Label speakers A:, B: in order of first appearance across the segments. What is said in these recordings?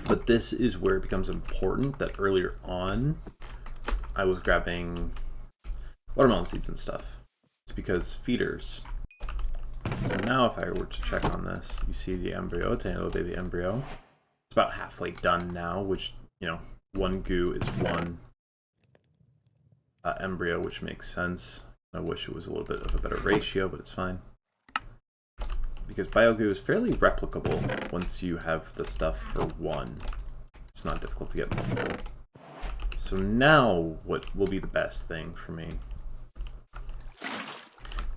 A: But this is where it becomes important that earlier on I was grabbing watermelon seeds and stuff. It's because feeders. So now if I were to check on this, you see the embryo, tiny little baby embryo. It's about halfway done now, which, you know, one goo is one embryo, which makes sense. I wish it was a little bit of a better ratio, but it's fine. Because BioGoo is fairly replicable once you have the stuff for one. It's not difficult to get multiple. So now, what will be the best thing for me?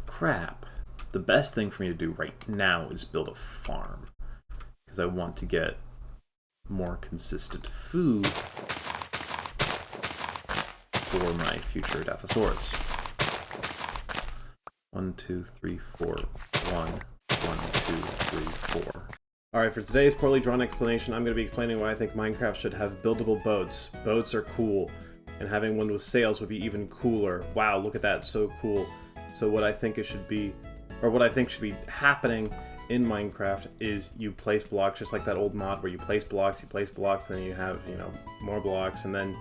A: Crap. The best thing for me to do right now is build a farm. Because I want to get more consistent food for my future Dilophosaurus. 1, 2, 3, 4, 1. 1, 2, 3, 4. Alright, for today's poorly drawn explanation, I'm going to be explaining why I think Minecraft should have buildable boats. Boats are cool, and having one with sails would be even cooler. Wow, look at that, so cool. So what I think it should be, or what I think should be happening in Minecraft is you place blocks, just like that old mod where you place blocks, then you have, you know, more blocks, and then,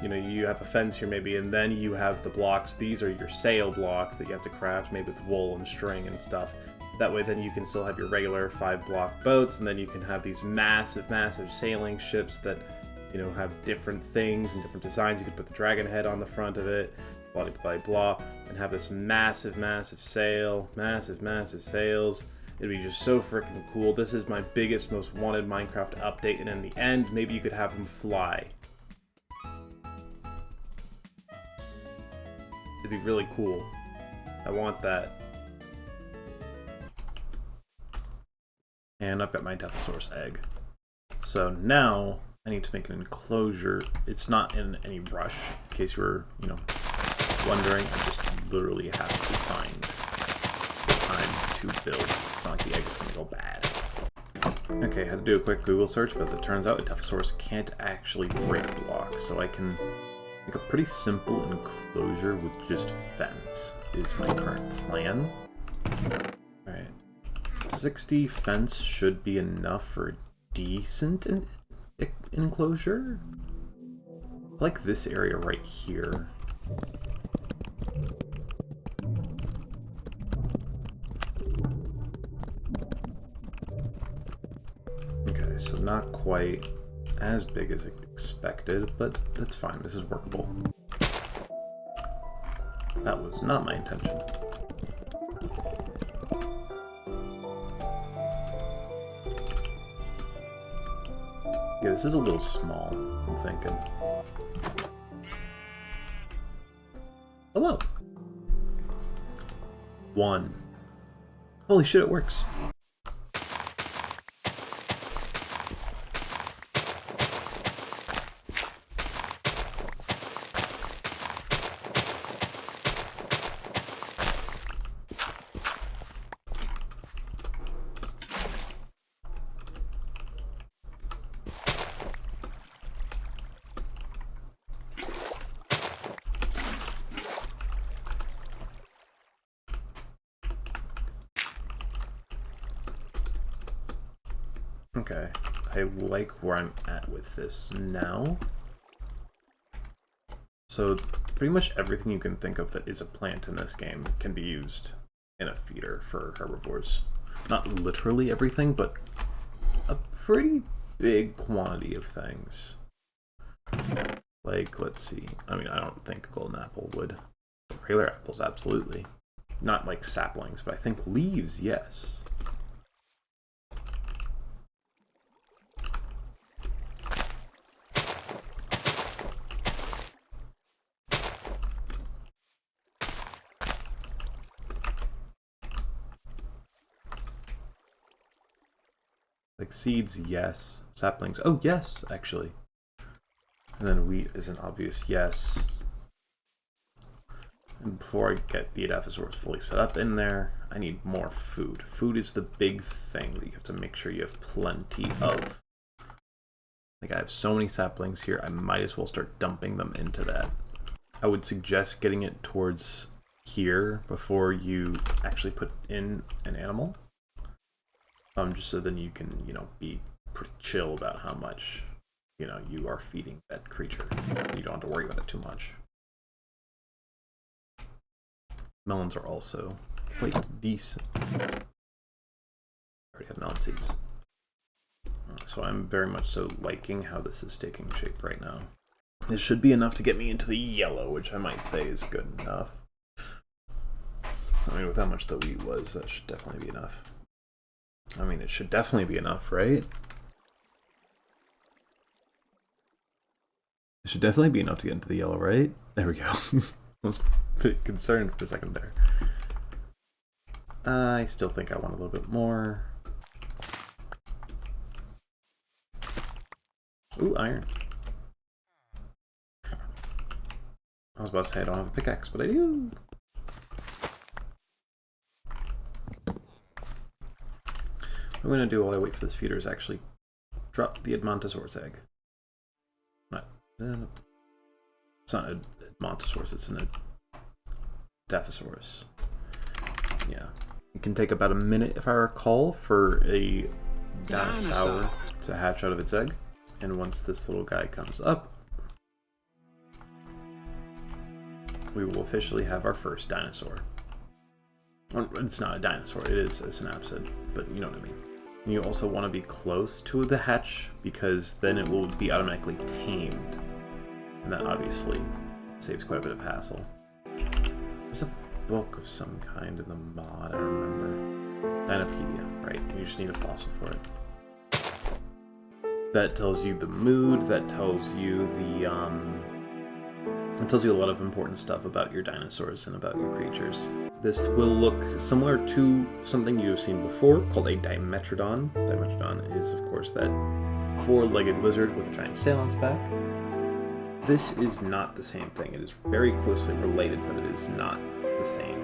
A: you know, you have a fence here maybe, and then you have the blocks. These are your sail blocks that you have to craft, maybe with wool and string and stuff. That way then you can still have your regular 5-block boats, and then you can have these massive, massive sailing ships that, you know, have different things and different designs. You could put the dragon head on the front of it, blah, blah, blah, and have this massive, massive sail, massive, massive sails. It'd be just so freaking cool. This is my biggest, most wanted Minecraft update, and in the end, maybe you could have them fly. It'd be really cool. I want that. And I've got my Dilophosaurus egg. So now I need to make an enclosure. It's not in any rush, in case you were, you know, wondering. I just literally have to find the time to build. It's not like the egg is going to go bad. Okay, I had to do a quick Google search, but as it turns out, a Dilophosaurus can't actually break blocks. So I can make a pretty simple enclosure with just fence, is my current plan. Alright. 60 fence should be enough for a decent enclosure. I like this area right here. Okay, so not quite as big as expected, but that's fine. This is workable. That was not my intention. Yeah, this is a little small, I'm thinking. Hello. 1. Holy shit, it works. Okay, I like where I'm at with this now. So pretty much everything you can think of that is a plant in this game can be used in a feeder for herbivores. Not literally everything, but a pretty big quantity of things. Like, let's see. I mean, I don't think a golden apple would. But regular apples, absolutely. Not like saplings, but I think leaves, yes. Like seeds, yes. Saplings, oh yes, actually. And then wheat is an obvious yes. And before I get the Dilophosaurus fully set up in there, I need more food. Food is the big thing that you have to make sure you have plenty of. Like I have so many saplings here, I might as well start dumping them into that. I would suggest getting it towards here before you actually put in an animal. Just so then you can, you know, be pretty chill about how much, you know, you are feeding that creature. You don't have to worry about it too much. Melons are also quite decent. I already have melon seeds. So I'm very much so liking how this is taking shape right now. This should be enough to get me into the yellow, which I might say is good enough. I mean, with how much the wheat was, that should definitely be enough. I mean, it should definitely be enough, right? It should definitely be enough to get into the yellow, right? There we go. I was a bit concerned for a second there. I still think I want a little bit more. Ooh, iron. I was about to say I don't have a pickaxe, but I do. What I'm going to do while I wait for this feeder is actually drop the Edmontosaurus egg. It's not a Edmontosaurus, it's an Edaphosaurus. Yeah. It can take about a minute, if I recall, for a dinosaur to hatch out of its egg. And once this little guy comes up, we will officially have our first dinosaur. It's not a dinosaur, it is a synapsid, but you know what I mean. And you also want to be close to the hatch, because then it will be automatically tamed. And that obviously saves quite a bit of hassle. There's a book of some kind in the mod, I remember. Dinopedia, right. You just need a fossil for it. That tells you the mood, that tells you the, it tells you a lot of important stuff about your dinosaurs and about your creatures. This will look similar to something you've seen before called a Dimetrodon. Dimetrodon is, of course, that four-legged lizard with a giant sail on its back. This is not the same thing. It is very closely related, but it is not the same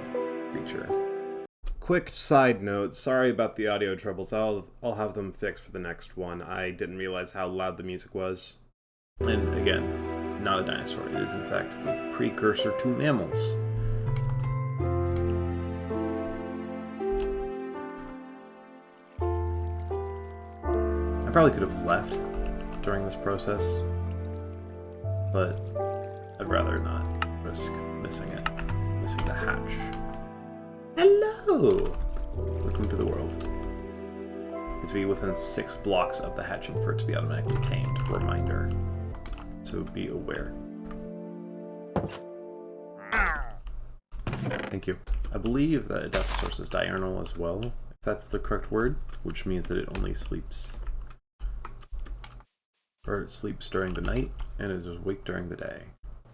A: creature. Quick side note, sorry about the audio troubles. I'll have them fixed for the next one. I didn't realize how loud the music was. And again, not a dinosaur. It is in fact a precursor to mammals. I probably could have left during this process, but I'd rather not risk missing it. Missing the hatch. Hello! Welcome to the world. It's to be within 6 blocks of the hatching for it to be automatically tamed. Reminder. So be aware. Thank you. I believe that Edaphosaurus is diurnal as well, if that's the correct word, which means that it only sleeps. Or it sleeps during the night, and it is awake during the day.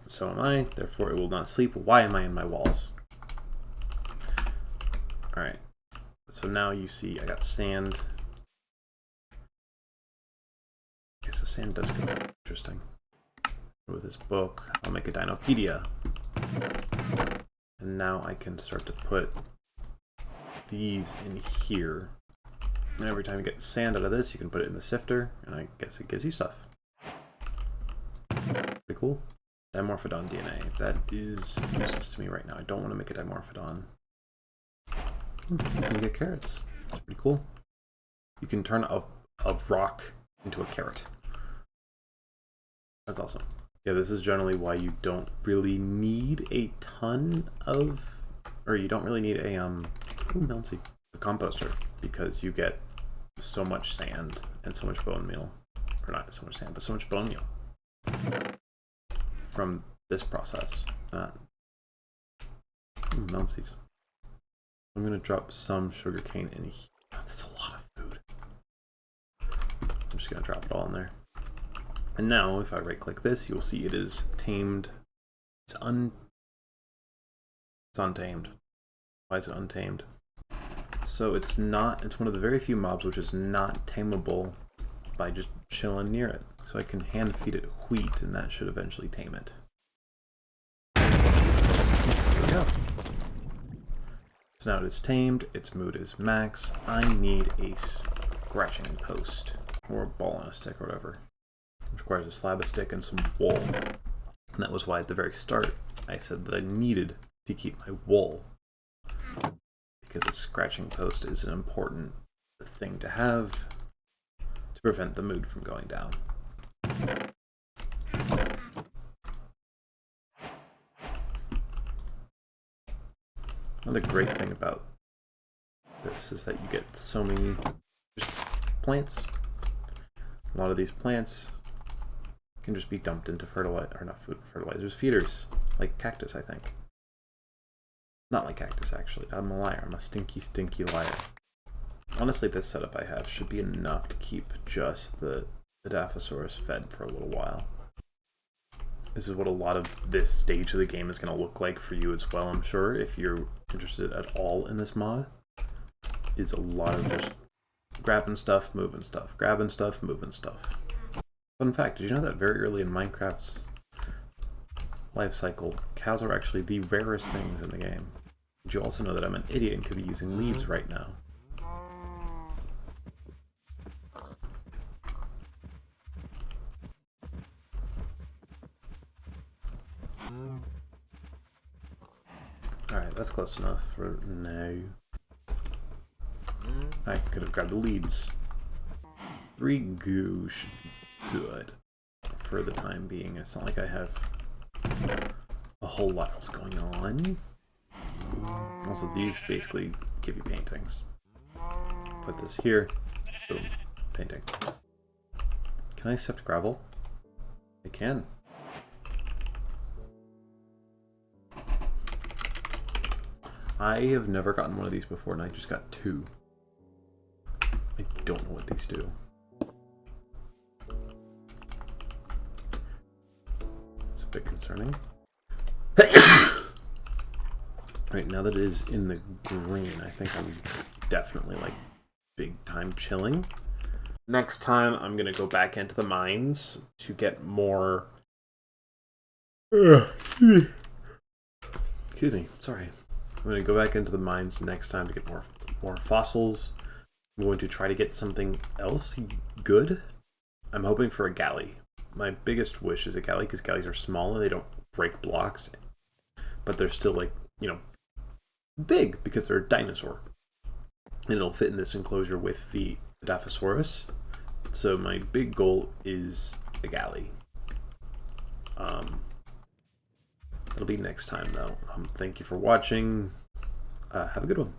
A: So am I, therefore it will not sleep. Why am I in my walls? Alright, so now you see I got sand. Okay, so sand does go interesting. With this book, I'll make a Dinopedia. And now I can start to put these in here. And every time you get sand out of this, you can put it in the sifter, and I guess it gives you stuff. Pretty cool. Dimorphodon DNA. That is useless to me right now. I don't want to make a Dimorphodon. You can get carrots. That's pretty cool. You can turn a rock into a carrot. That's awesome. Yeah, this is generally why you don't really need a ton of, or you don't really need a a composter, because you get so much sand and so much bone meal, or not so much sand, but so much bone meal from this process. Melon seeds. I'm gonna drop some sugarcane in here. Oh, that's a lot of food. I'm just gonna drop it all in there. And now, if I right-click this, you'll see it is tamed. It's untamed. Why is it untamed? So it's not, it's one of the very few mobs which is not tameable by just chilling near it. So I can hand feed it wheat, and that should eventually tame it. There we go. So now it is tamed, its mood is max. I need a scratching post, or a ball on a stick, or whatever. Which requires a slab of stick and some wool. And that was why at the very start I said that I needed to keep my wool. Because a scratching post is an important thing to have to prevent the mood from going down. Another great thing about this is that you get so many plants. A lot of these plants can just be dumped into fertilizers, feeders, like cactus, I think. Not like cactus, actually. I'm a liar. I'm a stinky, stinky liar. Honestly, this setup I have should be enough to keep just the Dilophosaurus fed for a little while. This is what a lot of this stage of the game is going to look like for you as well, I'm sure, if you're interested at all in this mod. Is a lot of just grabbing stuff, moving stuff, grabbing stuff, moving stuff. Fun fact, did you know that very early in Minecraft's life cycle, cows are actually the rarest things in the game? Did you also know that I'm an idiot and could be using leaves right now? Alright, that's close enough for now. I could have grabbed the leads. 3 goo should be good for the time being. It's not like I have a whole lot else going on. Also, these basically give you paintings. Put this here. Boom. Painting. Can I sift gravel? I can. I have never gotten one of these before, and I just got 2. I don't know what these do. It's a bit concerning. Alright, now that it is in the green, I think I'm definitely, like, big time chilling. Next time, I'm going to go back into the mines to get more... Excuse me, sorry. I'm going to go back into the mines next time to get more fossils. I'm going to try to get something else good. I'm hoping for a galley. My biggest wish is a galley, because galleys are small and they don't break blocks. But they're still, like, you know, big, because they're a dinosaur. And it'll fit in this enclosure with the Dilophosaurus. So my big goal is a galley. It'll be next time, though. Thank you for watching. Have a good one.